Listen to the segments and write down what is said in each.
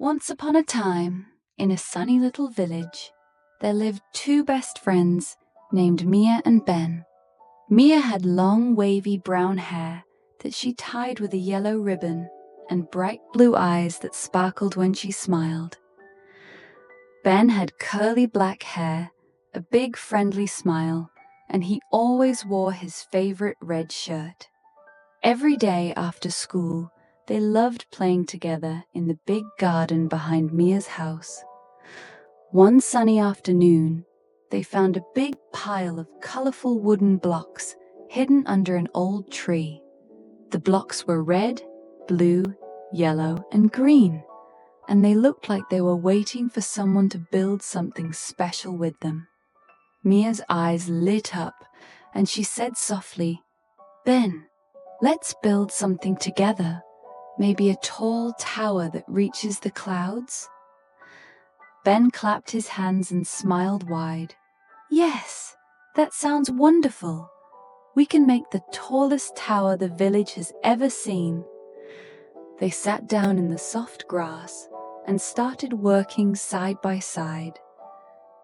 Once upon a time, in a sunny little village, there lived two best friends named Mia and Ben. Mia had long, wavy brown hair that she tied with a yellow ribbon and bright blue eyes that sparkled when she smiled. Ben had curly black hair, a big friendly smile, and he always wore his favorite red shirt. Every day after school, they loved playing together in the big garden behind Mia's house. One sunny afternoon, they found a big pile of colorful wooden blocks hidden under an old tree. The blocks were red, blue, yellow, and green, and they looked like they were waiting for someone to build something special with them. Mia's eyes lit up, and she said softly, "Ben, let's build something together. Maybe a tall tower that reaches the clouds?" Ben clapped his hands and smiled wide. "Yes, that sounds wonderful. We can make the tallest tower the village has ever seen." They sat down in the soft grass and started working side by side.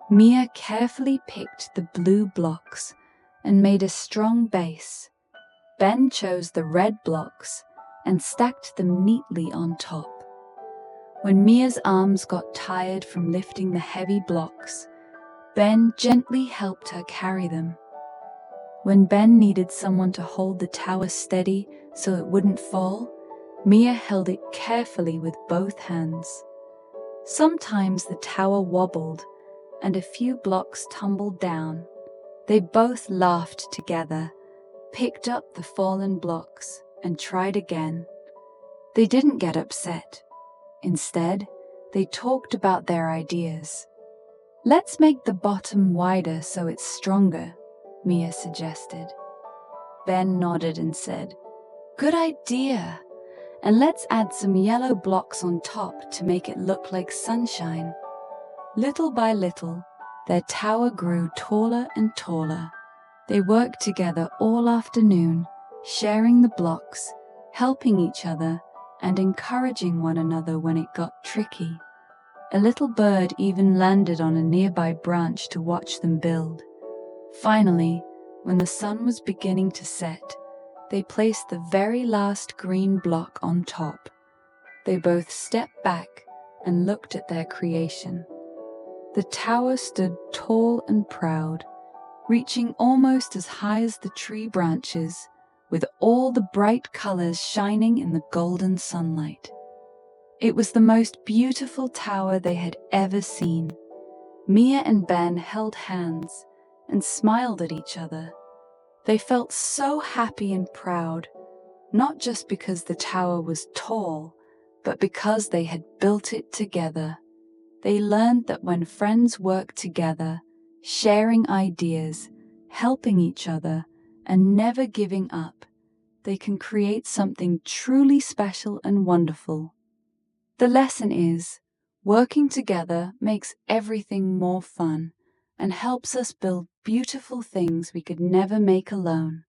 Mia carefully picked the blue blocks and made a strong base. Ben chose the red blocks and stacked them neatly on top. When Mia's arms got tired from lifting the heavy blocks, Ben gently helped her carry them. When Ben needed someone to hold the tower steady so it wouldn't fall, Mia held it carefully with both hands. Sometimes the tower wobbled and a few blocks tumbled down. They both laughed together, picked up the fallen blocks, and tried again. They didn't get upset. Instead, they talked about their ideas. "Let's make the bottom wider so it's stronger," Mia suggested. Ben nodded and said, "Good idea. And let's add some yellow blocks on top to make it look like sunshine." Little by little, their tower grew taller and taller. They worked together all afternoon, sharing the blocks, helping each other, and encouraging one another when it got tricky. A little bird even landed on a nearby branch to watch them build. Finally, when the sun was beginning to set, they placed the very last green block on top. They both stepped back and looked at their creation. The tower stood tall and proud, reaching almost as high as the tree branches, with all the bright colors shining in the golden sunlight. It was the most beautiful tower they had ever seen. Mia and Ben held hands and smiled at each other. They felt so happy and proud, not just because the tower was tall, but because they had built it together. They learned that when friends work together, sharing ideas, helping each other, and never giving up, they can create something truly special and wonderful. The lesson is, working together makes everything more fun and helps us build beautiful things we could never make alone.